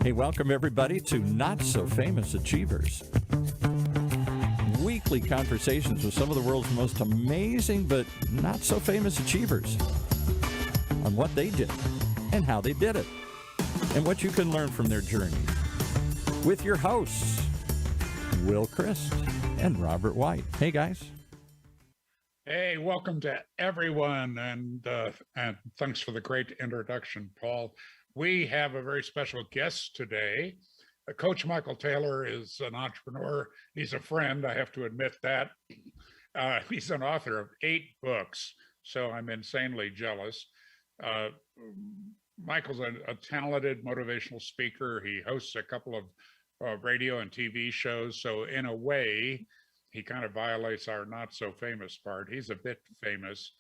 Hey, welcome everybody to Not So Famous Achievers. Weekly conversations with some of the world's most amazing but not so famous achievers on what they did and how they did it and what you can learn from their journey. With your hosts, Will Christ and Robert White. Hey, guys. Hey, welcome to everyone, and thanks for the great introduction, Paul. We have a very special guest today. Coach Michael Taylor is an entrepreneur. He's a friend, I have to admit that. He's an author of 8 books, so I'm insanely jealous. Michael's a talented motivational speaker. He hosts a couple of radio and TV shows, so in a way, he kind of violates our not so famous part. He's a bit famous,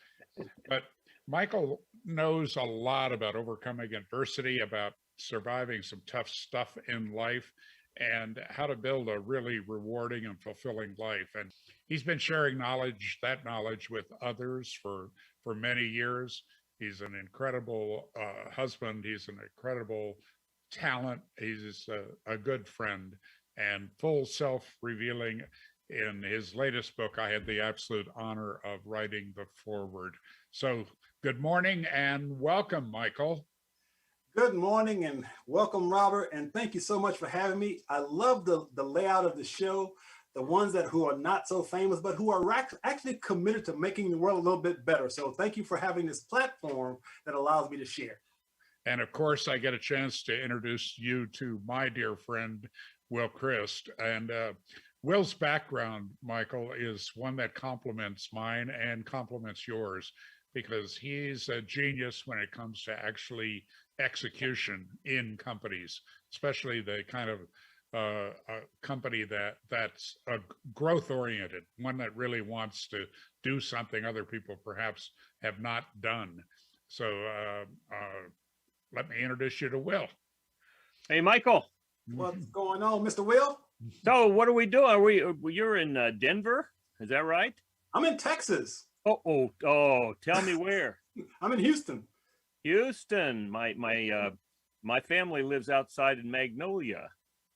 but Michael knows a lot about overcoming adversity, about surviving some tough stuff in life, and how to build a really rewarding and fulfilling life. And he's been sharing that knowledge with others for many years. He's an incredible husband. He's an incredible talent. He's a good friend and full self-revealing. In his latest book, I had the absolute honor of writing the foreword. So good morning and welcome, Michael. Good morning and welcome, Robert. And thank you so much for having me. I love the layout of the show, the ones who are not so famous, but who are actually committed to making the world a little bit better. So thank you for having this platform that allows me to share. And of course, I get a chance to introduce you to my dear friend, Will Christ. And Will's background, Michael, is one that complements mine and complements yours, because he's a genius when it comes to actually execution in companies, especially the kind of a company that's a growth oriented, one that really wants to do something other people perhaps have not done. So let me introduce you to Will. Hey, Michael. What's going on, Mr. Will? So what are we doing? You're in Denver? Is that right? I'm in Texas. Oh, tell me where. I'm in Houston. Houston. My family lives outside in Magnolia.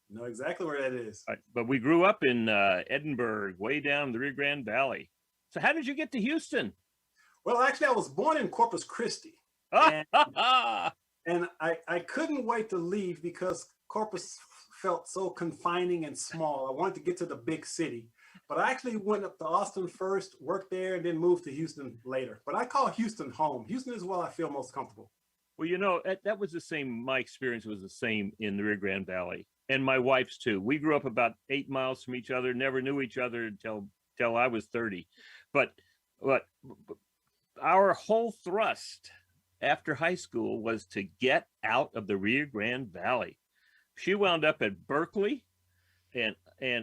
You know exactly where that is. But we grew up in Edinburgh, way down the Rio Grande Valley. So how did you get to Houston? Well, actually, I was born in Corpus Christi. And I couldn't wait to leave because Corpus felt so confining and small. I wanted to get to the big city, but I actually went up to Austin first, worked there, and then moved to Houston later. But I call Houston home. Houston is where I feel most comfortable. Well, you know, that was the same. My experience was the same in the Rio Grande Valley, and my wife's too. We grew up about 8 miles from each other, never knew each other until I was 30. But our whole thrust after high school was to get out of the Rio Grande Valley. She wound up at Berkeley, and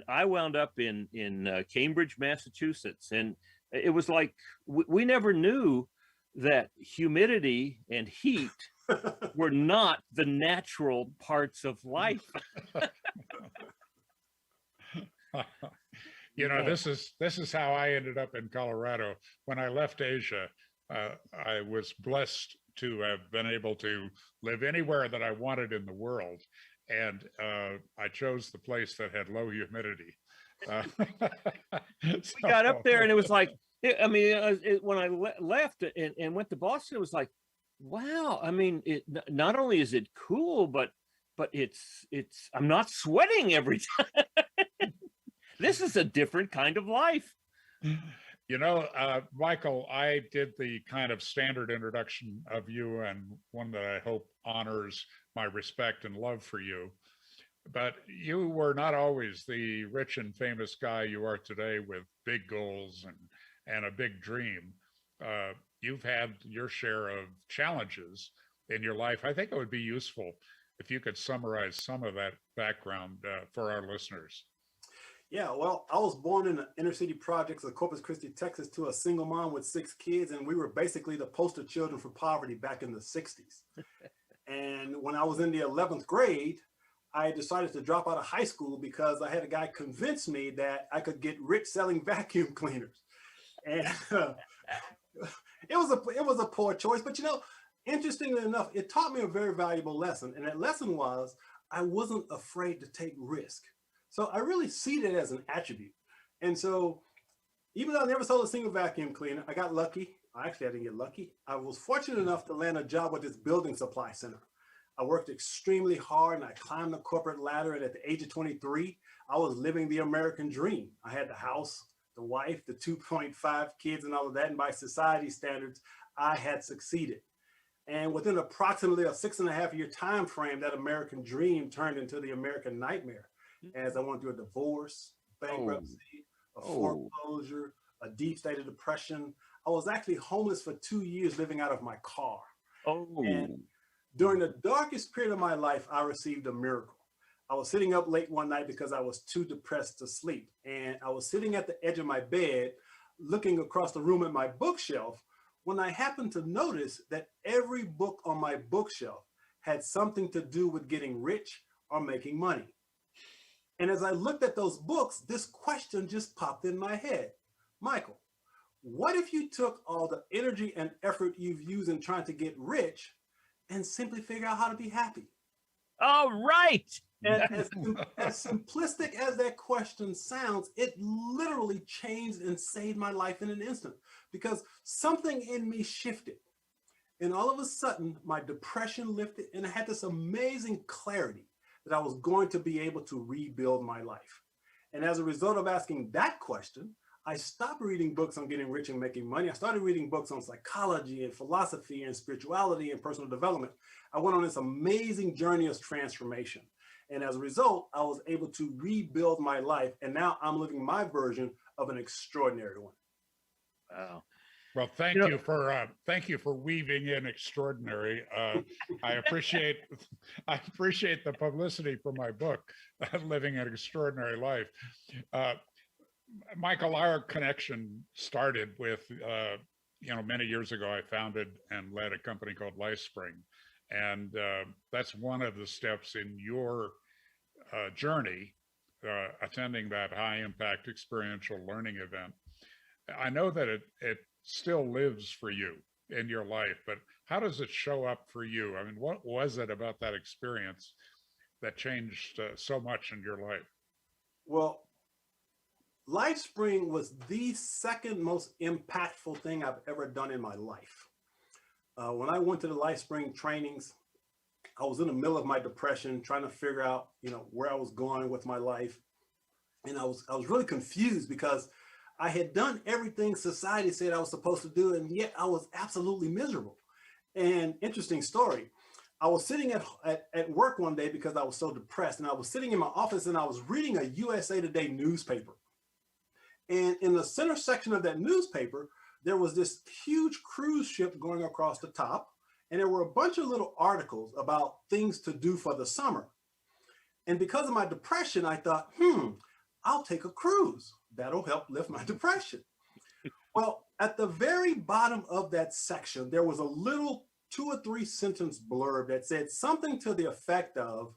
I wound up in Cambridge, Massachusetts. And it was like we never knew that humidity and heat were not the natural parts of life. You know, this is how I ended up in Colorado. When I left Asia, I was blessed to have been able to live anywhere that I wanted in the world. And I chose the place that had low humidity. We got up there and it was like, I mean, when I left and went to Boston, it was like, wow. I mean, not only is it cool, but it's I'm not sweating every time. This is a different kind of life. You know, Michael, I did the kind of standard introduction of you, and one that I hope honors my respect and love for you. But you were not always the rich and famous guy you are today with big goals and a big dream. You've had your share of challenges in your life. I think it would be useful if you could summarize some of that background for our listeners. Yeah, well, I was born in the inner city projects of Corpus Christi, Texas, to a single mom with 6 kids, and we were basically the poster children for poverty back in the 60s. And when I was in the 11th grade, I decided to drop out of high school because I had a guy convince me that I could get rich selling vacuum cleaners. And it was a poor choice, but you know, interestingly enough, it taught me a very valuable lesson. And that lesson was, I wasn't afraid to take risk. So I really see that as an attribute. And so even though I never sold a single vacuum cleaner, I got lucky. Actually, I didn't get lucky. I was fortunate enough to land a job with this building supply center. I worked extremely hard and I climbed the corporate ladder. And at the age of 23, I was living the American dream. I had the house, the wife, the 2.5 kids and all of that. And by society standards, I had succeeded. And within approximately a 6.5-year time frame, that American dream turned into the American nightmare as I went through a divorce, bankruptcy, a foreclosure, a deep state of depression. I was actually homeless for 2 years living out of my car. And during the darkest period of my life, I received a miracle. I was sitting up late one night because I was too depressed to sleep. And I was sitting at the edge of my bed, looking across the room at my bookshelf, when I happened to notice that every book on my bookshelf had something to do with getting rich or making money. And as I looked at those books, this question just popped in my head. Michael, what if you took all the energy and effort you've used in trying to get rich and simply figure out how to be happy? All right. And as simplistic as that question sounds, it literally changed and saved my life in an instant because something in me shifted. And all of a sudden, my depression lifted and I had this amazing clarity that I was going to be able to rebuild my life. And as a result of asking that question, I stopped reading books on getting rich and making money. I started reading books on psychology and philosophy and spirituality and personal development. I went on this amazing journey of transformation. And as a result, I was able to rebuild my life. And now I'm living my version of an extraordinary one. Wow. Well, thank you for weaving in extraordinary. I appreciate the publicity for my book, Living an Extraordinary Life. Michael, our connection started with, many years ago, I founded and led a company called LifeSpring. And that's one of the steps in your journey, attending that high impact experiential learning event. I know that it still lives for you in your life, but how does it show up for you? I mean, what was it about that experience that changed so much in your life? Well, LifeSpring was the second most impactful thing I've ever done in my life. When I went to the LifeSpring trainings, I was in the middle of my depression, trying to figure out, where I was going with my life. And I was really confused because I had done everything society said I was supposed to do, and yet I was absolutely miserable. And interesting story, I was sitting at work one day because I was so depressed, and I was sitting in my office and I was reading a USA Today newspaper. And in the center section of that newspaper, there was this huge cruise ship going across the top, and there were a bunch of little articles about things to do for the summer. And because of my depression, I thought, I'll take a cruise. That'll help lift my depression. Well, at the very bottom of that section, there was a little 2 or 3 sentence blurb that said something to the effect of,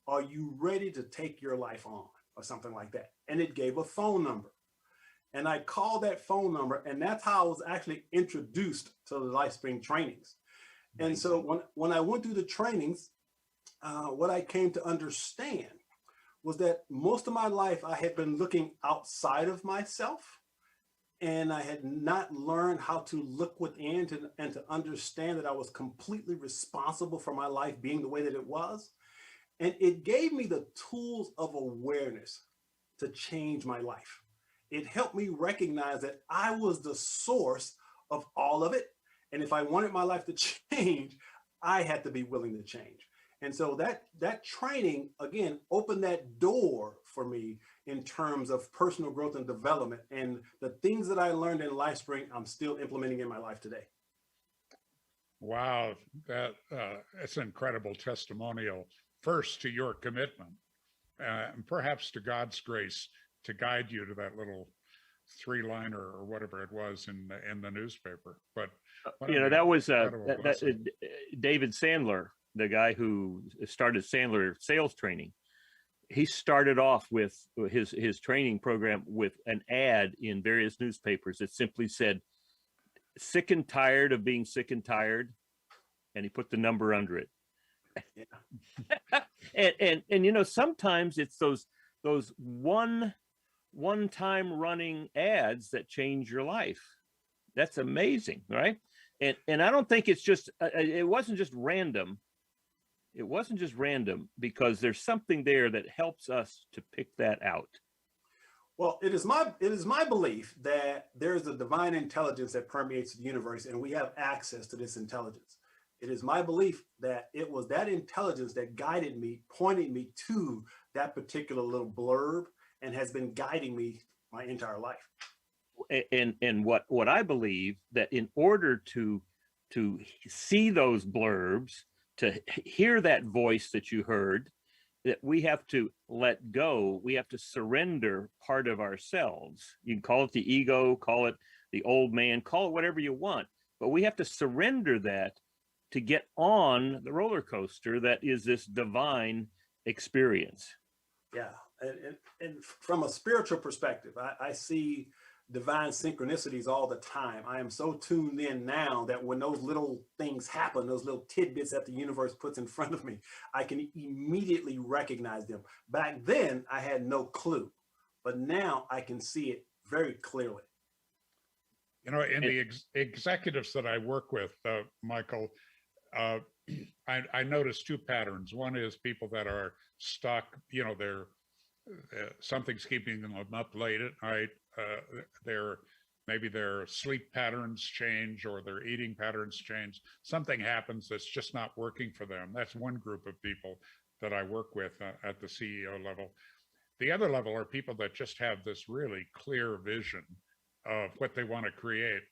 "Are you ready to take your life on?" or something like that. And it gave a phone number. And I called that phone number, and that's how I was actually introduced to the LifeSpring trainings. And so when I went through the trainings, what I came to understand was that most of my life I had been looking outside of myself, and I had not learned how to look within and to understand that I was completely responsible for my life being the way that it was. And it gave me the tools of awareness to change my life. It helped me recognize that I was the source of all of it. And if I wanted my life to change, I had to be willing to change. And so that training, again, opened that door for me in terms of personal growth and development. And the things that I learned in LifeSpring, I'm still implementing in my life today. Wow, that's an incredible testimonial. First, to your commitment, and perhaps to God's grace to guide you to that little 3-liner or whatever it was in the newspaper. But that was David Sandler, the guy who started Sandler Sales Training. He started off with his training program with an ad in various newspapers that simply said, "Sick and tired of being sick and tired," and he put the number under it. Yeah. And you know, sometimes it's those one-time running ads that change your life. That's amazing, right? And I don't think it's just it wasn't just random. It wasn't just random, because there's something there that helps us to pick that out. Well, it is my belief that there is a divine intelligence that permeates the universe, and we have access to this intelligence. It is my belief that it was that intelligence that guided me, pointed me to that particular little blurb, and has been guiding me my entire life. And what I believe, that in order to see those blurbs, to hear that voice that you heard, that we have to let go. We have to surrender part of ourselves. You can call it the ego, call it the old man, call it whatever you want, but we have to surrender that to get on the roller coaster that is this divine experience. Yeah, and from a spiritual perspective, I see divine synchronicities all the time. I am so tuned in now that when those little things happen, those little tidbits that the universe puts in front of me, I can immediately recognize them. Back then, I had no clue, but now I can see it very clearly. You know, in the executives that I work with, Michael, I notice two patterns. One is people that are stuck, you know, they're something's keeping them up late at night. Maybe their sleep patterns change, or their eating patterns change. Something happens that's just not working for them. That's one group of people that I work with at the CEO level. The other level are people that just have this really clear vision of what they want to create.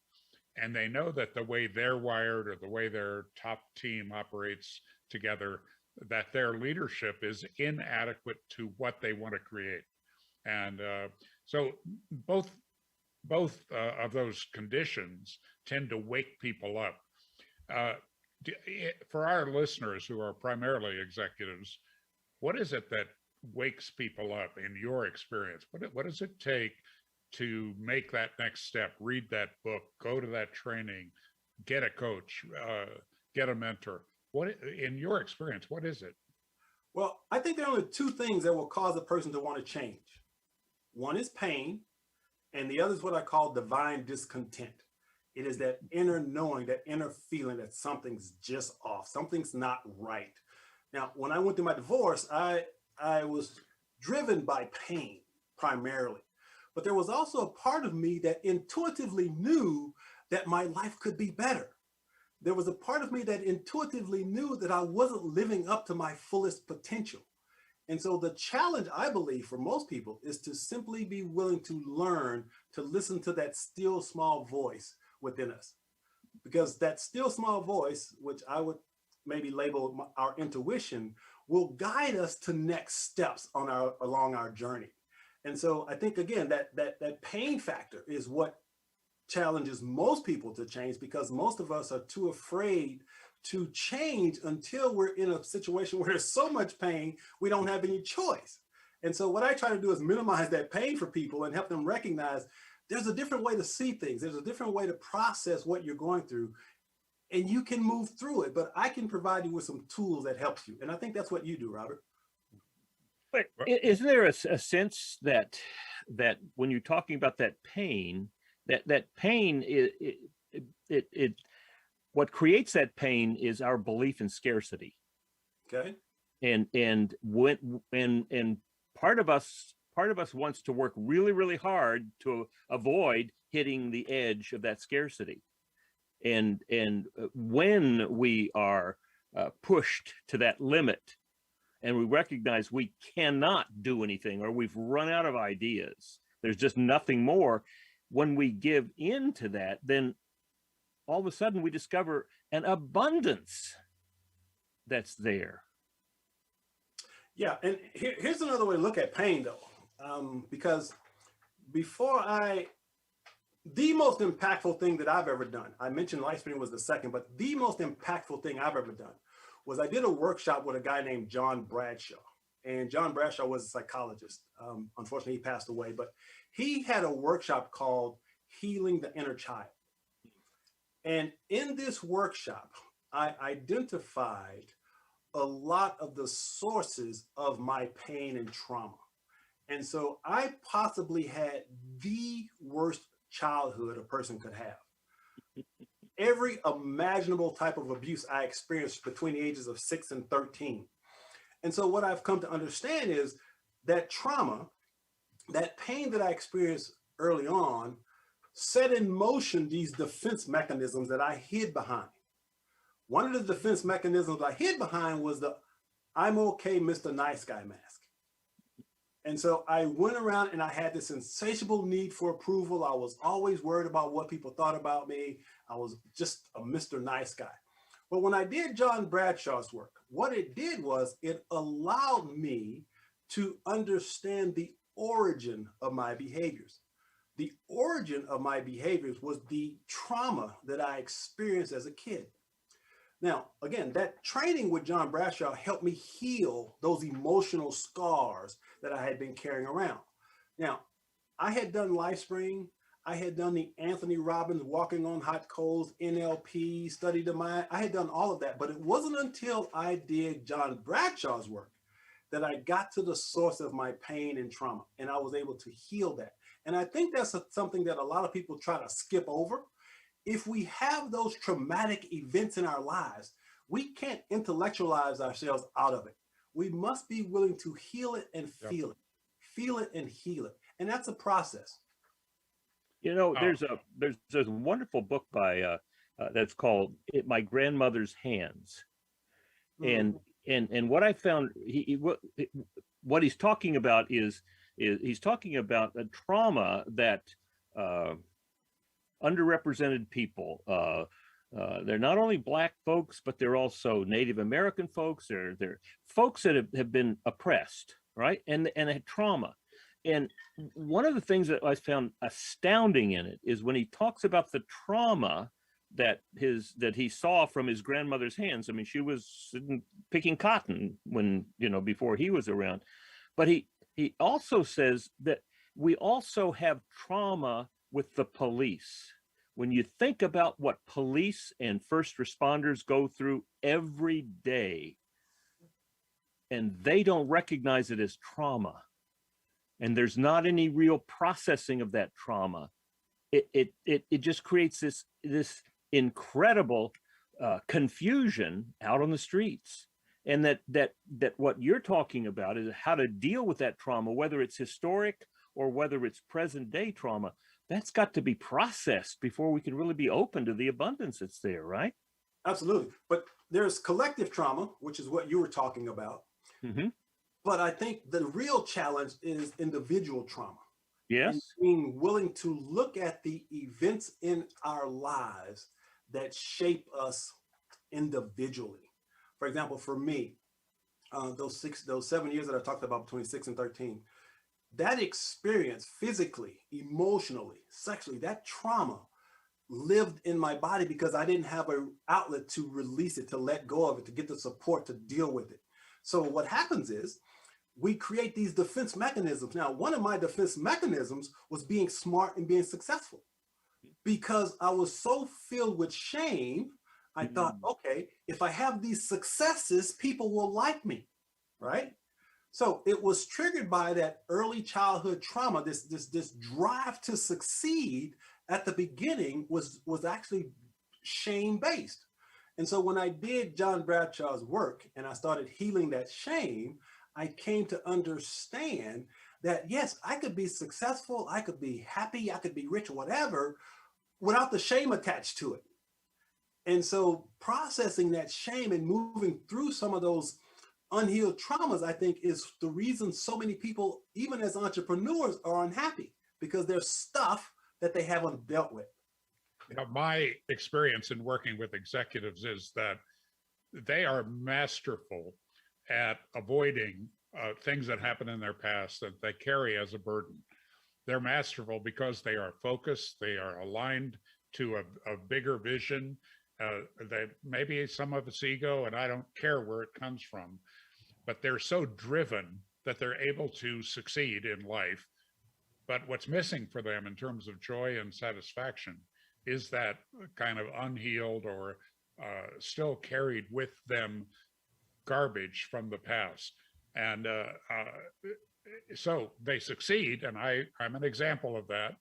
And they know that the way they're wired, or the way their top team operates together, that their leadership is inadequate to what they want to create. And so both of those conditions tend to wake people up. For our listeners who are primarily executives, what is it that wakes people up in your experience? What does it take to make that next step? Read that book, go to that training, get a coach, get a mentor. What, in your experience, what is it? Well, I think there are only two things that will cause a person to want to change. One is pain, and the other is what I call divine discontent. It is that inner knowing, that inner feeling that something's just off, something's not right. Now, when I went through my divorce, I was driven by pain primarily, but there was also a part of me that intuitively knew that my life could be better. There was a part of me that intuitively knew that I wasn't living up to my fullest potential. And so the challenge, I believe, for most people is to simply be willing to learn to listen to that still small voice within us. Because that still small voice, which I would maybe label our intuition, will guide us to next steps along our journey. And so I think, again, that pain factor is what challenges most people to change, because most of us are too afraid to change until we're in a situation where there's so much pain, we don't have any choice. And so what I try to do is minimize that pain for people and help them recognize there's a different way to see things. There's a different way to process what you're going through, and you can move through it. But I can provide you with some tools that helps you. And I think that's what you do, Robert. But isn't there a sense that when you're talking about that pain, that pain, what creates that pain is our belief in scarcity. Okay. And part of us wants to work really, really hard to avoid hitting the edge of that scarcity. And when we are pushed to that limit, and we recognize we cannot do anything, or we've run out of ideas, there's just nothing more. When we give in to that, then all of a sudden we discover an abundance that's there. Yeah, and here's another way to look at pain, though, because the most impactful thing that I've ever done, I mentioned LifeSpring was the second, but the most impactful thing I've ever done was I did a workshop with a guy named John Bradshaw. And John Bradshaw was a psychologist. Unfortunately, he passed away, but he had a workshop called Healing the Inner Child. And in this workshop, I identified a lot of the sources of my pain and trauma. And so I possibly had the worst childhood a person could have. Every imaginable type of abuse I experienced between the ages of 6 and 13. And so what I've come to understand is that trauma, that pain that I experienced early on, set in motion these defense mechanisms that I hid behind. One of the defense mechanisms I hid behind was the "I'm okay, Mr. Nice Guy" mask. And so I went around and I had this insatiable need for approval. I was always worried about what people thought about me. I was just a Mr. Nice Guy. But when I did John Bradshaw's work, what it did was it allowed me to understand the origin of my behaviors. The origin of my behaviors was the trauma that I experienced as a kid. Now, again, that training with John Bradshaw helped me heal those emotional scars that I had been carrying around. Now, I had done LifeSpring. I had done the Anthony Robbins Walking on Hot Coals, NLP, Study the Mind. I had done all of that, but it wasn't until I did John Bradshaw's work that I got to the source of my pain and trauma, and I was able to heal that. And I think that's something that a lot of people try to skip over. If we have those traumatic events in our lives, we can't intellectualize ourselves out of it. We must be willing to heal it and feel it and heal it. And that's a process. You know, there's a wonderful book by that's called My Grandmother's Hands. And what I found, what he's talking about is he's talking about a trauma that underrepresented people. They're not only Black folks, but they're also Native American folks. They're folks that have been oppressed, right? And had trauma. And one of the things that I found astounding in it is when he talks about the trauma that he saw from his grandmother's hands. I mean, she was picking cotton when, before he was around. But he also says that we also have trauma with the police. When you think about what police and first responders go through every day, and they don't recognize it as trauma, and there's not any real processing of that trauma, it just creates this incredible confusion out on the streets. And that what you're talking about is how to deal with that trauma, whether it's historic or whether it's present day trauma. That's got to be processed before we can really be open to the abundance that's there, right? Absolutely. But there's collective trauma, which is what you were talking about. Mm-hmm. But I think the real challenge is individual trauma. Yes. And being willing to look at the events in our lives that shape us individually. For example, for me, those 7 years that I talked about between 6 and 13, that experience physically, emotionally, sexually, that trauma lived in my body because I didn't have an outlet to release it, to let go of it, to get the support to deal with it. So what happens is we create these defense mechanisms. Now, one of my defense mechanisms was being smart and being successful. Because I was so filled with shame, I thought, okay, if I have these successes, people will like me, right? So it was triggered by that early childhood trauma. This drive to succeed at the beginning was actually shame-based. And so when I did John Bradshaw's work and I started healing that shame, I came to understand that, yes, I could be successful, I could be happy, I could be rich, whatever, without the shame attached to it. And so processing that shame and moving through some of those unhealed traumas, I think, is the reason so many people, even as entrepreneurs, are unhappy, because there's stuff that they haven't dealt with. My experience in working with executives is that they are masterful at avoiding things that happen in their past that they carry as a burden. They're masterful because they are focused, they are aligned to a bigger vision. That maybe some of it's ego, and I don't care where it comes from, but they're so driven that they're able to succeed in life. But what's missing for them in terms of joy and satisfaction is that kind of unhealed or still carried with them garbage from the past. And so they succeed. And I'm an example of that.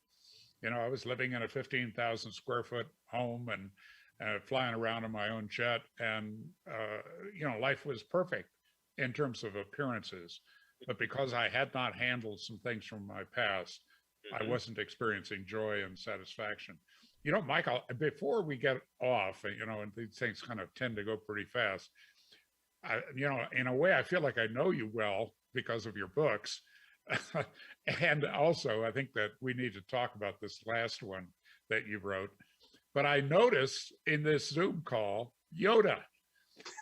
You know, I was living in a 15,000 square foot home and flying around in my own jet. And, you know, life was perfect in terms of appearances. But because I had not handled some things from my past, I wasn't experiencing joy and satisfaction. You know, Michael, before we get off, you know, and these things kind of tend to go pretty fast, you know, in a way, I feel like I know you well because of your books. And also, I think that we need to talk about this last one that you wrote. But I noticed in this Zoom call, Yoda.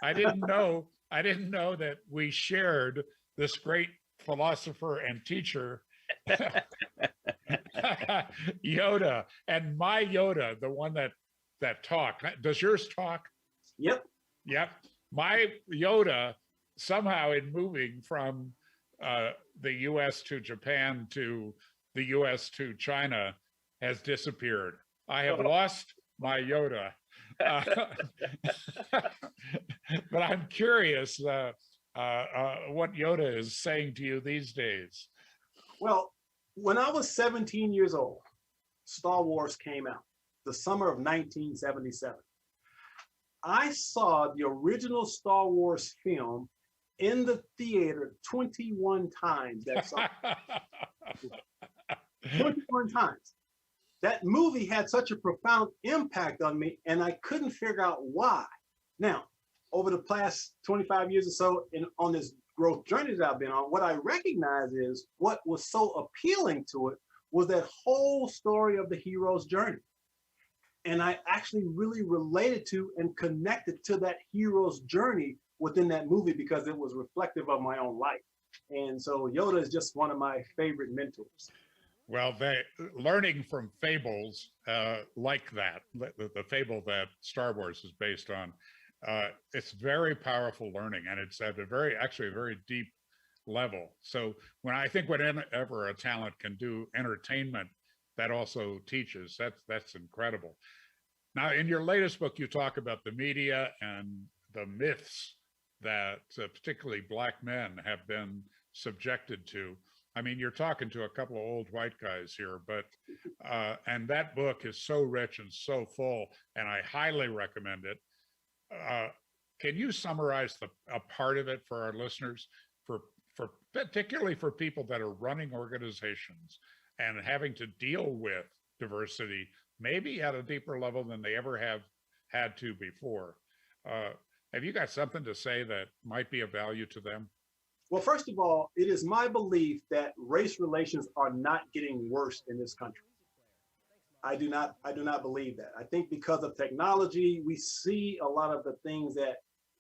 I didn't know that we shared this great philosopher and teacher, Yoda, and my Yoda, the one that talked. Does yours talk? Yep. Yep. My Yoda, somehow in moving from the US to Japan to the US to China, has disappeared. I have lost my Yoda. But I'm curious what Yoda is saying to you these days. Well, when I was 17 years old, Star Wars came out, the summer of 1977. I saw the original Star Wars film in the theater 21 times that summer. 21 times. That movie had such a profound impact on me, and I couldn't figure out why. Now, over the past 25 years or so, on this growth journey that I've been on, what I recognize is what was so appealing to it was that whole story of the hero's journey. And I actually really related to and connected to that hero's journey within that movie because it was reflective of my own life. And so Yoda is just one of my favorite mentors. Well, learning from fables like that, the fable that Star Wars is based on, it's very powerful learning, and it's at a very deep level. So whenever a talent can do entertainment, that also teaches. That's incredible. Now, in your latest book, you talk about the media and the myths that particularly Black men have been subjected to. I mean, you're talking to a couple of old white guys here, but and that book is so rich and so full, and I highly recommend it. Can you summarize a part of it for our listeners, for particularly for people that are running organizations and having to deal with diversity, maybe at a deeper level than they ever have had to before? Have you got something to say that might be of value to them? Well, first of all, it is my belief that race relations are not getting worse in this country. I do not believe that. I think because of technology, we see a lot of the things that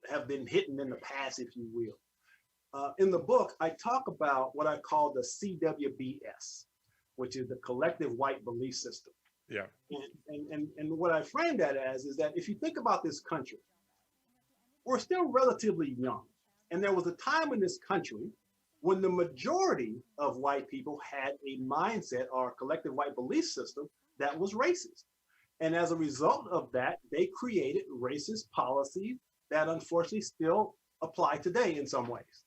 have been hidden in the past, if you will. In the book, I talk about what I call the CWBS, which is the collective white belief system. Yeah. And what I frame that as is that if you think about this country, we're still relatively young. And there was a time in this country when the majority of white people had a mindset or a collective white belief system that was racist. And as a result of that, they created racist policies that unfortunately still apply today in some ways.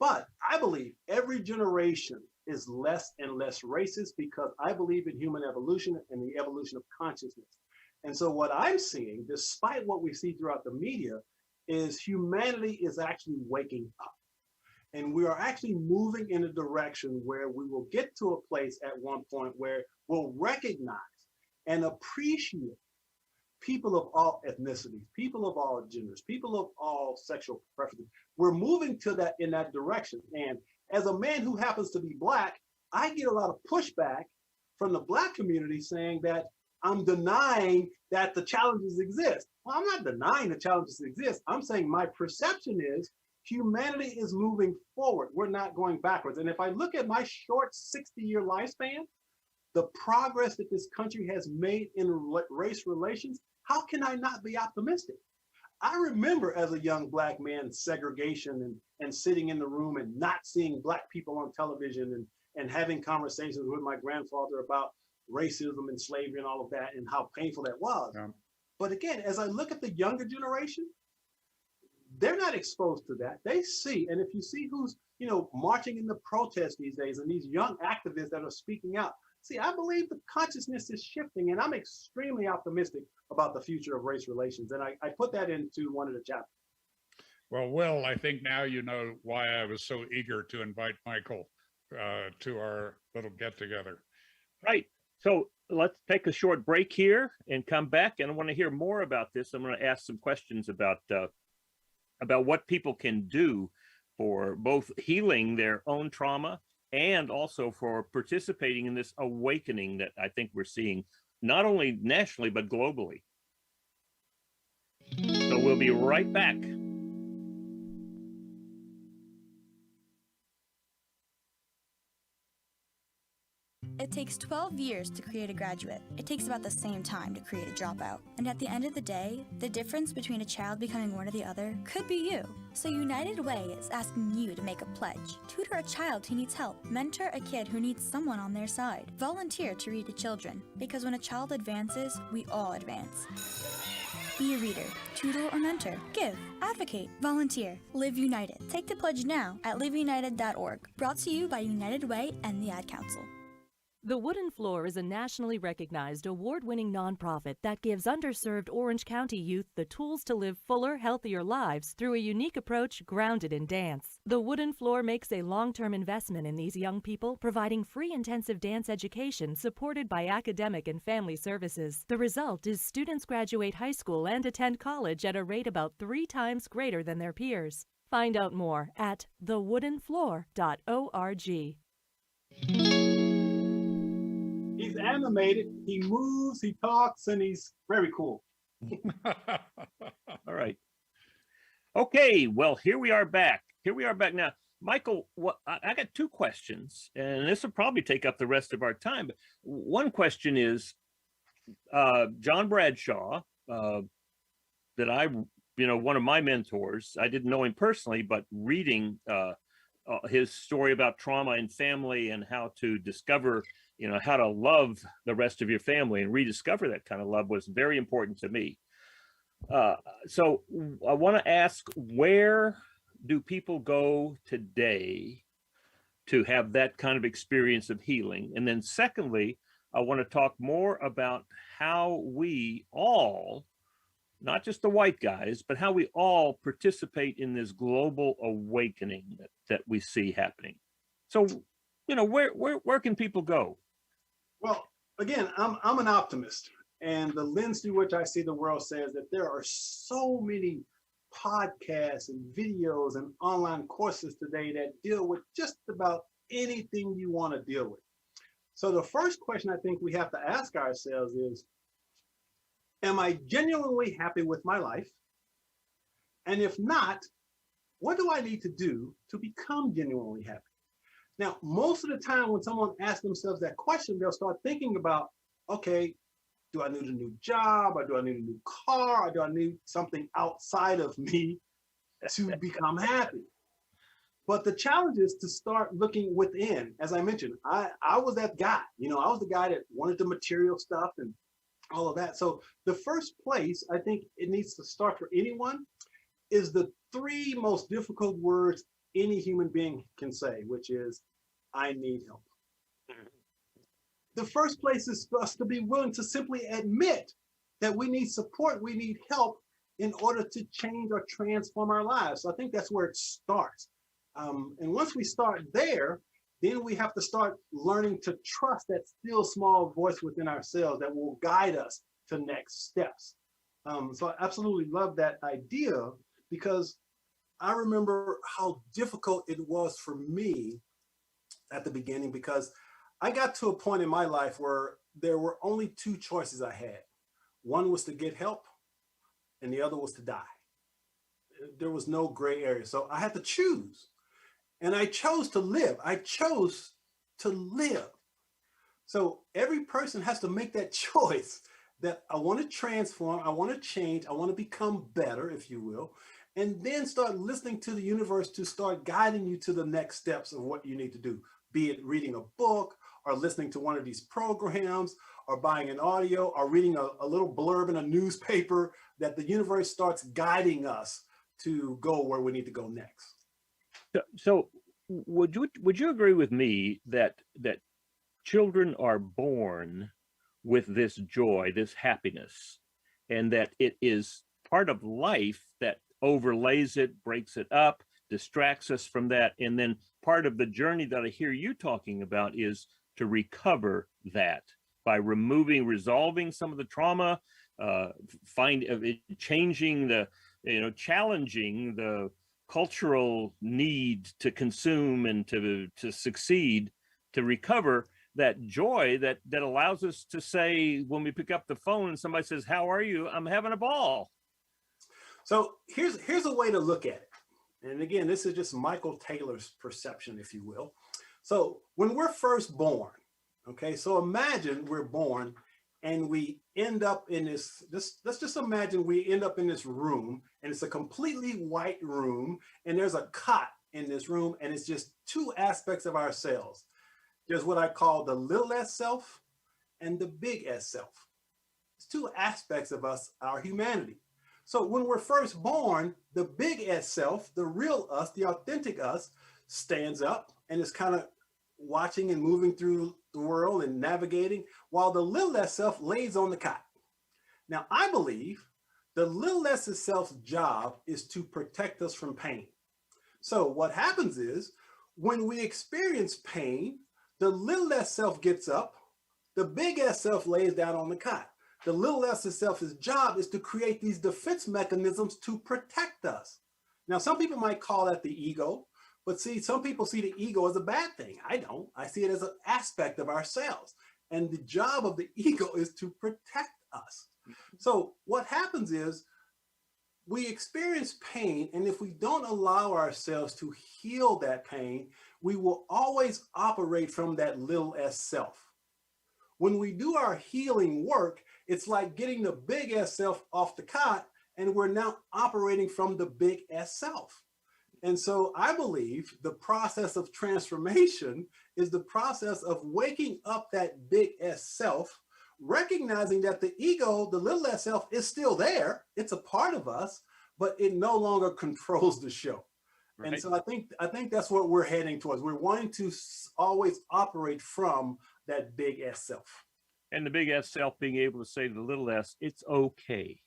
But I believe every generation is less and less racist because I believe in human evolution and the evolution of consciousness. And so what I'm seeing, despite what we see throughout the media, is humanity is actually waking up. And we are actually moving in a direction where we will get to a place at one point where we'll recognize and appreciate people of all ethnicities, people of all genders, people of all sexual preferences. We're moving to that in that direction. And as a man who happens to be Black, I get a lot of pushback from the Black community saying that I'm denying that the challenges exist. Well, I'm not denying the challenges exist. I'm saying my perception is humanity is moving forward. We're not going backwards. And if I look at my short 60-year lifespan, the progress that this country has made in race relations, how can I not be optimistic? I remember as a young Black man, segregation and sitting in the room and not seeing Black people on television and having conversations with my grandfather about racism and slavery and all of that and how painful that was. Yeah. But again, as I look at the younger generation, they're not exposed to that. They see, and if you see who's, marching in the protests these days and these young activists that are speaking out, see, I believe the consciousness is shifting, and I'm extremely optimistic about the future of race relations. And I put that into one of the chapters. Well, Will, I think now you know why I was so eager to invite Michael to our little get together. Right. So let's take a short break here and come back. And I want to hear more about this. I'm going to ask some questions about what people can do for both healing their own trauma and also for participating in this awakening that I think we're seeing, not only nationally, but globally. So we'll be right back. It takes 12 years to create a graduate. It takes about the same time to create a dropout. And at the end of the day, the difference between a child becoming one or the other could be you. So United Way is asking you to make a pledge. Tutor a child who needs help. Mentor a kid who needs someone on their side. Volunteer to read to children. Because when a child advances, we all advance. Be a reader, tutor or mentor, give, advocate, volunteer, live united. Take the pledge now at liveunited.org. Brought to you by United Way and the Ad Council. The Wooden Floor is a nationally recognized, award-winning nonprofit that gives underserved Orange County youth the tools to live fuller, healthier lives through a unique approach grounded in dance. The Wooden Floor makes a long-term investment in these young people, providing free intensive dance education supported by academic and family services. The result is students graduate high school and attend college at a rate about 3 times greater than their peers. Find out more at thewoodenfloor.org. He's animated, he moves, he talks, and he's very cool. All right. Okay, well, here we are back. Now. Michael, I got 2 questions, and this will probably take up the rest of our time. But one question is, John Bradshaw, that one of my mentors, I didn't know him personally, but reading his story about trauma and family and how to discover how to love the rest of your family and rediscover that kind of love was very important to me. So I want to ask, where do people go today to have that kind of experience of healing? And then secondly, I want to talk more about how we all, not just the white guys, but how we all participate in this global awakening that we see happening. So, where can people go? Well, again, I'm an optimist, and the lens through which I see the world says that there are so many podcasts and videos and online courses today that deal with just about anything you want to deal with. So the first question I think we have to ask ourselves is, am I genuinely happy with my life? And if not, what do I need to do to become genuinely happy? Now, most of the time when someone asks themselves that question, they'll start thinking about, okay, do I need a new job, or do I need a new car, or do I need something outside of me to become happy? But the challenge is to start looking within. As I mentioned, I was that guy. I was the guy that wanted the material stuff and all of that. So the first place I think it needs to start for anyone is the 3 most difficult words any human being can say, which is, I need help. The first place is for us to be willing to simply admit that we need support, we need help in order to change or transform our lives. So I think that's where it starts. And once we start there, then we have to start learning to trust that still small voice within ourselves that will guide us to next steps. So I absolutely love that idea, because I remember how difficult it was for me at the beginning, because I got to a point in my life where there were only 2 choices I had. One was to get help, and the other was to die. There was no gray area. So I had to choose. And I chose to live. So every person has to make that choice that I want to transform, I want to change, I want to become better, if you will, and then start listening to the universe to start guiding you to the next steps of what you need to do, be it reading a book or listening to one of these programs or buying an audio or reading a little blurb in a newspaper, that the universe starts guiding us to go where we need to go next. So would you agree with me that children are born with this joy, this happiness, and that it is part of life that overlays it, breaks it up, distracts us from that, and then part of the journey that I hear you talking about is to recover that by resolving some of the trauma, changing the, challenging the cultural need to consume and to succeed, to recover that joy that allows us to say, when we pick up the phone and somebody says, "How are you?" "I'm having a ball." So here's a way to look at it. And again, this is just Michael Taylor's perception, if you will. So when we're first born, okay, so imagine we're born and we end up in let's just imagine we end up in this room, and it's a completely white room, and there's a cot in this room, and it's just two aspects of ourselves. There's what I call the little s self and the big S self. It's two aspects of us, our humanity. So when we're first born, the big S self, the real us, the authentic us, stands up and is kind of watching and moving through the world and navigating, while the little s self lays on the cot. Now, I believe the little s self's job is to protect us from pain. So what happens is when we experience pain, the little s self gets up, the big S self lays down on the cot. The little s self's job is to create these defense mechanisms to protect us. Now, some people might call that the ego, but see, some people see the ego as a bad thing. I don't. I see it as an aspect of ourselves. And the job of the ego is to protect us. So what happens is we experience pain, and if we don't allow ourselves to heal that pain, we will always operate from that little s self. When we do our healing work, it's like getting the big S self off the cot, and we're now operating from the big S self. And so I believe the process of transformation is the process of waking up that big S self, recognizing that the ego, the little s self, is still there. It's a part of us, but it no longer controls the show. Right. And so I think that's what we're heading towards. We're wanting to always operate from that big S self. And the big S self being able to say to the little s, "It's okay."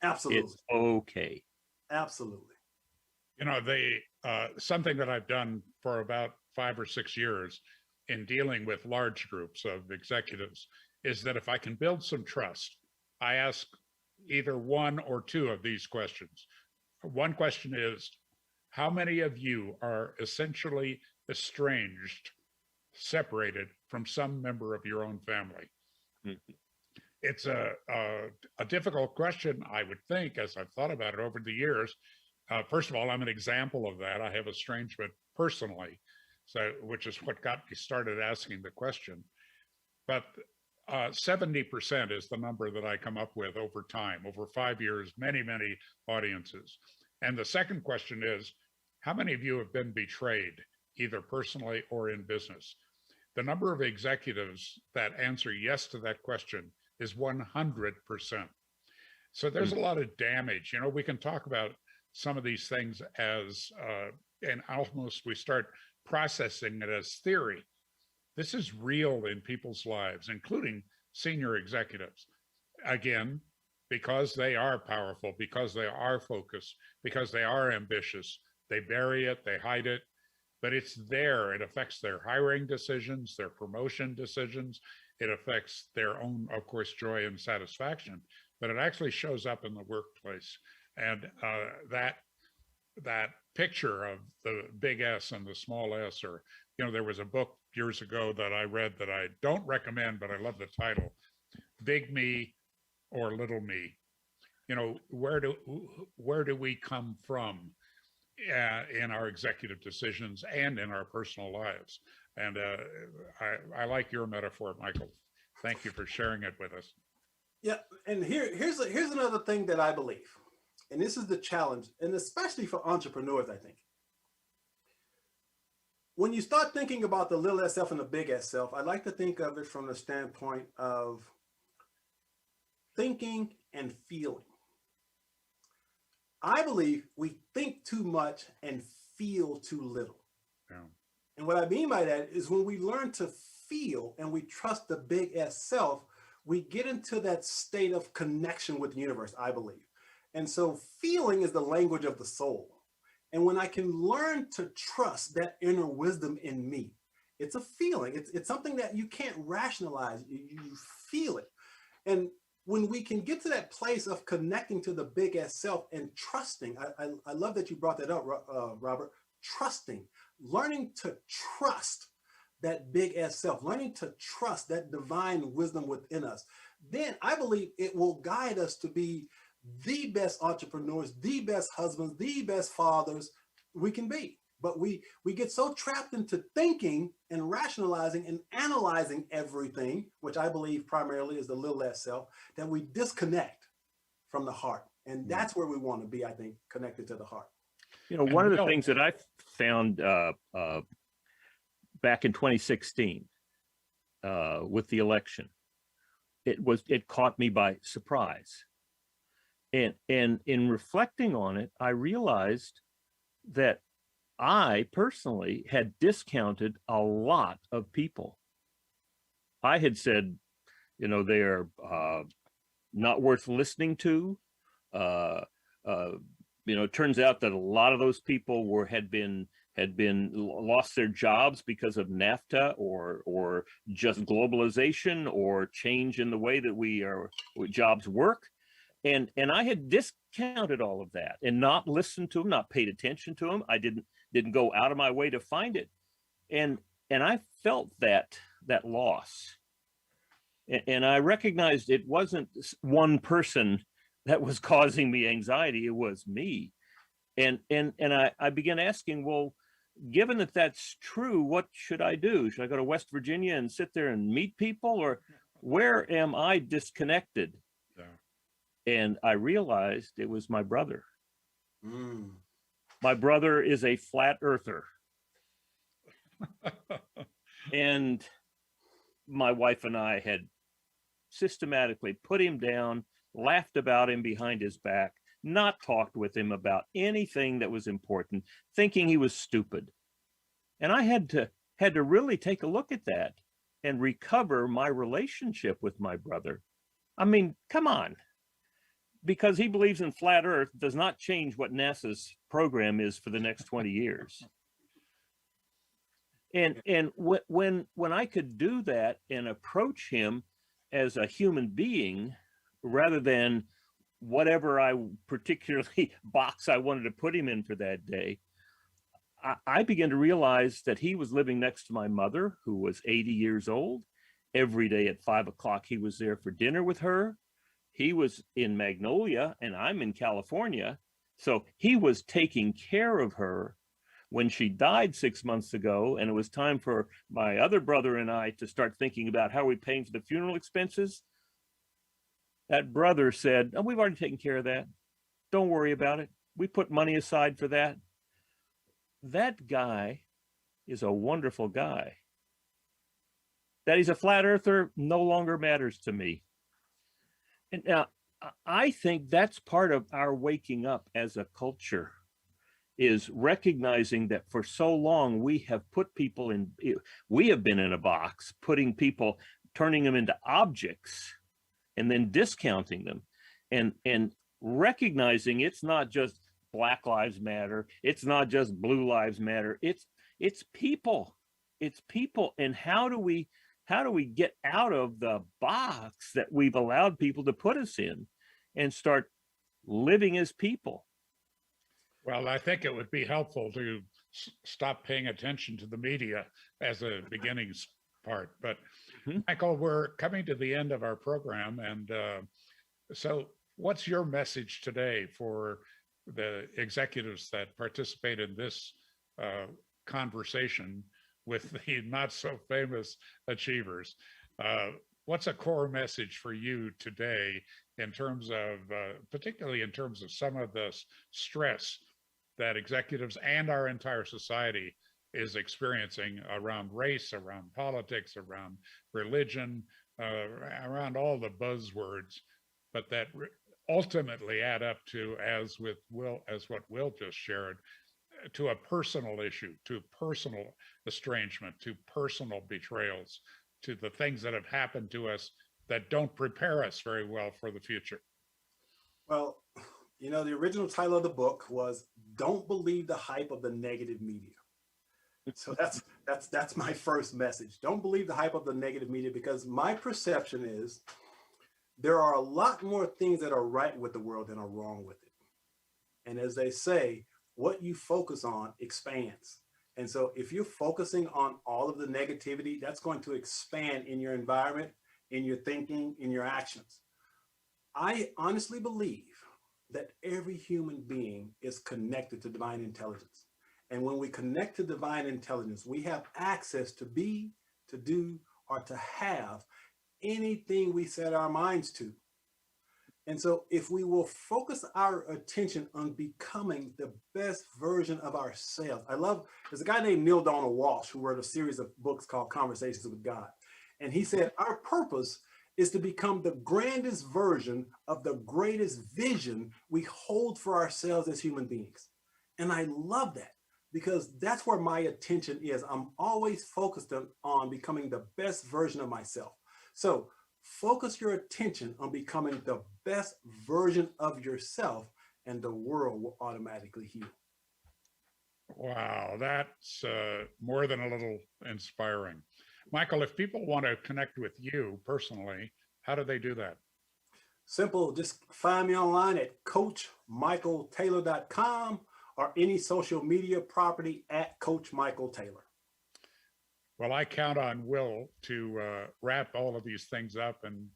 Absolutely. It's okay. Absolutely. Something that I've done for about 5 or 6 years in dealing with large groups of executives is that if I can build some trust, I ask either one or two of these questions. One question is, how many of you are essentially estranged, separated from some member of your own family? Mm-hmm. It's a difficult question, I would think, as I've thought about it over the years. First of all, I'm an example of that. I have estrangement personally, which is what got me started asking the question. But 70% is the number that I come up with over time, over 5 years, many, many audiences. And the second question is, how many of you have been betrayed, either personally or in business? The number of executives that answer yes to that question is 100%. So there's a lot of damage. We can talk about some of these things as, and almost we start processing it as theory. This is real in people's lives, including senior executives. Again, because they are powerful, because they are focused, because they are ambitious, they bury it, they hide it, but it's there. It affects their hiring decisions, their promotion decisions. It affects their own, of course, joy and satisfaction, but it actually shows up in the workplace. And that picture of the big S and the small s, or, there was a book years ago that I read that I don't recommend, but I love the title, Big Me or Little Me. Where do we come from in our executive decisions and in our personal lives? And I like your metaphor, Michael. Thank you for sharing it with us. Yeah, and here's another thing that I believe, and this is the challenge, and especially for entrepreneurs, I think. When you start thinking about the little s self and the big S self, I like to think of it from the standpoint of thinking and feeling. I believe we think too much and feel too little. Yeah. And what I mean by that is when we learn to feel and we trust the big S self, we get into that state of connection with the universe, I believe. And so feeling is the language of the soul. And when I can learn to trust that inner wisdom in me, it's a feeling. It's something that you can't rationalize. You feel it. And when we can get to that place of connecting to the big S self and trusting, I love that you brought that up, Robert, trusting, learning to trust that big S self, learning to trust that divine wisdom within us, then I believe it will guide us to be the best entrepreneurs, the best husbands, the best fathers we can be. But we get so trapped into thinking and rationalizing and analyzing everything, which I believe primarily is the little S self, that we disconnect from the heart. And that's where we want to be, I think, connected to the heart. You know, And one of the Bill- things that I found back in 2016 with the election, it caught me by surprise. And in reflecting on it, I realized that I personally had discounted a lot of people. I had said, you know, they're not worth listening to. You know, it turns out that a lot of those people had been lost their jobs because of NAFTA or just globalization or change in the way that jobs work. And I had discounted all of that and not listened to them, not paid attention to them. I didn't go out of my way to find it. And I felt that loss. And I recognized it wasn't one person that was causing me anxiety, it was me. And I began asking, well, given that that's true, what should I do? Should I go to West Virginia and sit there and meet people, or where am I disconnected? Yeah. And I realized it was my brother. My brother is a flat earther. And my wife and I had systematically put him down, laughed about him behind his back, not talked with him about anything that was important, thinking he was stupid. And I had to really take a look at that and recover my relationship with my brother. I mean, come on. Because he believes in flat earth does not change what NASA's program is for the next 20 years. And when I could do that and approach him as a human being rather than whatever I particularly box I wanted to put him in for that day, I began to realize that he was living next to my mother, who was 80 years old. Every day at 5 o'clock, he was there for dinner with her. He was in Magnolia and I'm in California. So he was taking care of her when she died 6 months ago. And it was time for my other brother and I to start thinking about how we're paying for the funeral expenses. That brother said, oh, we've already taken care of that. Don't worry about it. We put money aside for that. That guy is a wonderful guy. That he's a flat earther no longer matters to me. And now I think that's part of our waking up as a culture, is recognizing that for so long we have put people in, we have been in a box, putting people, turning them into objects and then discounting them, and recognizing it's not just Black Lives Matter, it's not just Blue Lives Matter, it's people. It's people. And how do we get out of the box that we've allowed people to put us in and start living as people? Well, I think it would be helpful to stop paying attention to the media as a beginning part. But Michael, we're coming to the end of our program. And so what's your message today for the executives that participate in this conversation with the not so famous achievers? What's a core message for you today in terms of, particularly in terms of some of the stress that executives and our entire society is experiencing around race, around politics, around religion, around all the buzzwords, but that ultimately add up to, as what Will just shared, to a personal issue, to personal estrangement, to personal betrayals, to the things that have happened to us that don't prepare us very well for the future. Well, you know, the original title of the book was "Don't Believe the Hype of the Negative Media." So that's my first message. Don't believe the hype of the negative media, because my perception is there are a lot more things that are right with the world than are wrong with it. And as they say, what you focus on expands. And so if you're focusing on all of the negativity, that's going to expand in your environment, in your thinking, in your actions. I honestly believe that every human being is connected to divine intelligence. And when we connect to divine intelligence, we have access to be, to do, or to have anything we set our minds to. And so if we will focus our attention on becoming the best version of ourselves. There's a guy named Neil Donald Walsh who wrote a series of books called Conversations with God. And he said, our purpose is to become the grandest version of the greatest vision we hold for ourselves as human beings. And I love that, because that's where my attention is. I'm always focused on becoming the best version of myself. So focus your attention on becoming the best version of yourself, and the world will automatically heal. Wow, that's more than a little inspiring. Michael, if people want to connect with you personally, how do they do that? Simple, just find me online at coachmichaeltaylor.com or any social media property at Coach Michael Taylor. Well, I count on Will to wrap all of these things up and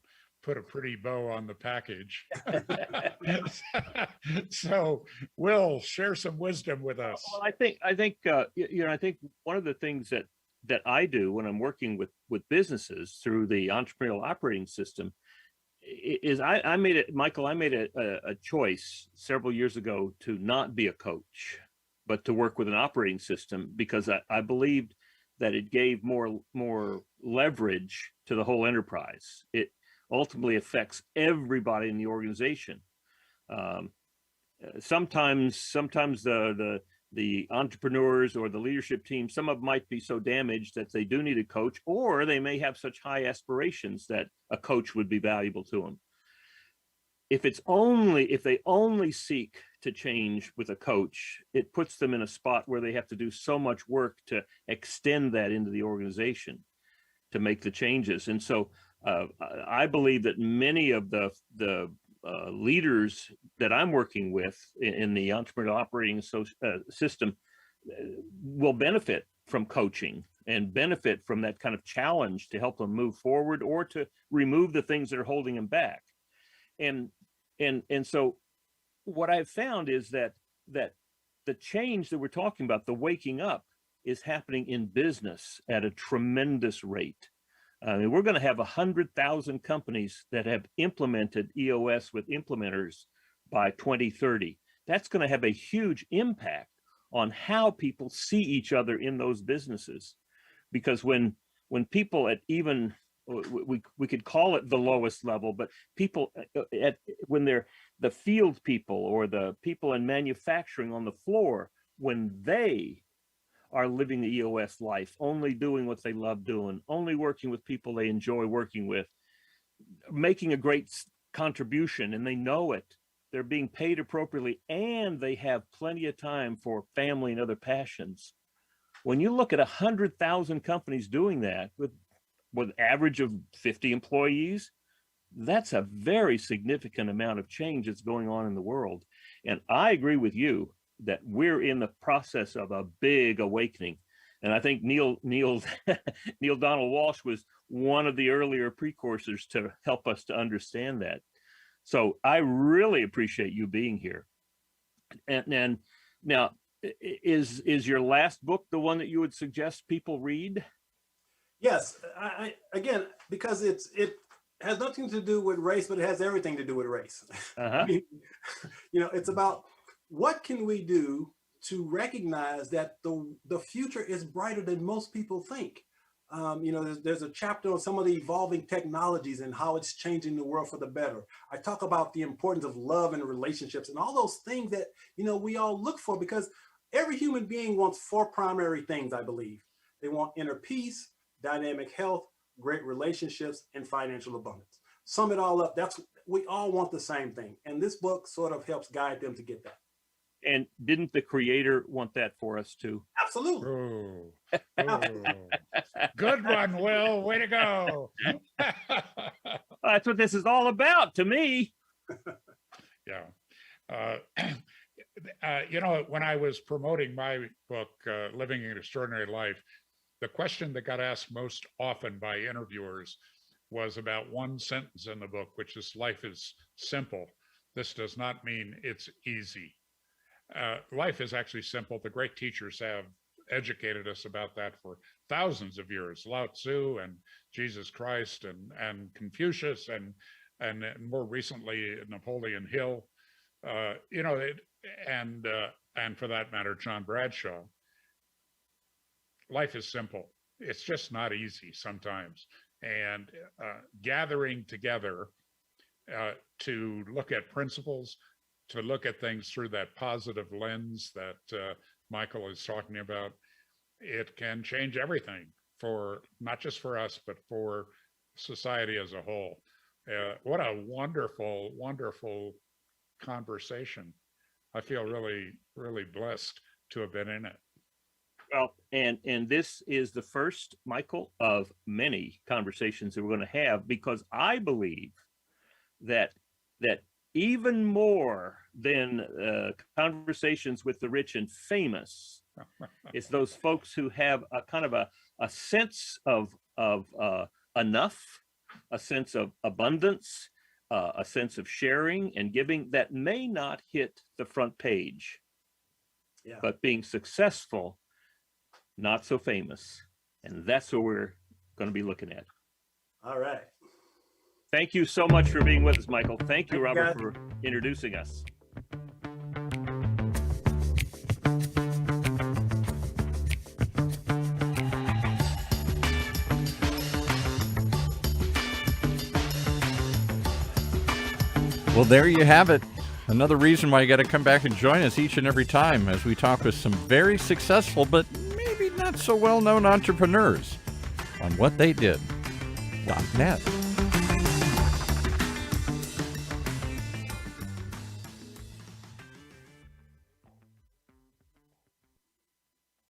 put a pretty bow on the package. So, Will, share some wisdom with us. Well, I think one of the things that I do when I'm working with businesses through the entrepreneurial operating system is I made a choice several years ago to not be a coach, but to work with an operating system, because I believed that it gave more leverage to the whole enterprise. It ultimately affects everybody in the organization. Sometimes the entrepreneurs or the leadership team, some of them might be so damaged that they do need a coach, or they may have such high aspirations that a coach would be valuable to them. If they only seek to change with a coach, it puts them in a spot where they have to do so much work to extend that into the organization to make the changes. And so I believe that many of the leaders that I'm working with in the entrepreneurial operating system will benefit from coaching and benefit from that kind of challenge to help them move forward or to remove the things that are holding them back. And so what I've found is that the change that we're talking about, the waking up, is happening in business at a tremendous rate. I mean, we're going to have 100,000 companies that have implemented EOS with implementers by 2030. That's going to have a huge impact on how people see each other in those businesses. Because when people at even, we could call it the lowest level, but people when they're the field people or the people in manufacturing on the floor, when they are living the EOS life, only doing what they love doing, only working with people they enjoy working with, making a great contribution, and they know it, they're being paid appropriately, and they have plenty of time for family and other passions. When you look at 100,000 companies doing that with average of 50 employees, that's a very significant amount of change that's going on in the world. And I agree with you that we're in the process of a big awakening. And I think Neil Donald Walsh was one of the earlier precursors to help us to understand that. So I really appreciate you being here. And now, is your last book the one that you would suggest people read? Yes, I again, because it has nothing to do with race, but it has everything to do with race. Uh-huh. I mean, it's about what can we do to recognize that the future is brighter than most people think. There's a chapter on some of the evolving technologies and how it's changing the world for the better. I talk about the importance of love and relationships and all those things that, we all look for, because every human being wants 4 primary things, I believe. They want inner peace, dynamic health, great relationships, and financial abundance. Sum it all up. We all want the same thing. And this book sort of helps guide them to get that. And didn't the creator want that for us too? Absolutely. Ooh. Ooh. Good one, Will. Way to go. That's what this is all about to me. Yeah. When I was promoting my book, Living an Extraordinary Life, the question that got asked most often by interviewers was about one sentence in the book, which is, life is simple. This does not mean it's easy. Life is actually simple. The great teachers have educated us about that for thousands of years. Lao Tzu and Jesus Christ and Confucius and more recently Napoleon Hill, and for that matter, John Bradshaw. Life is simple. It's just not easy sometimes. And gathering together to look at principles, to look at things through that positive lens that Michael is talking about, it can change everything, for not just for us, but for society as a whole. What a wonderful, wonderful conversation. I feel really, really blessed to have been in it. Well, and this is the first, Michael, of many conversations that we're going to have, because I believe that even more than conversations with the rich and famous, it's those folks who have a kind of a sense of enough, a sense of abundance, a sense of sharing and giving that may not hit the front page, but being successful, not so famous. And that's what we're going to be looking at. All right. Thank you so much for being with us, Michael. Thank you, Robert, for introducing us. Well, there you have it. Another reason why you got to come back and join us each and every time as we talk with some very successful but maybe not so well-known entrepreneurs on what they did.net.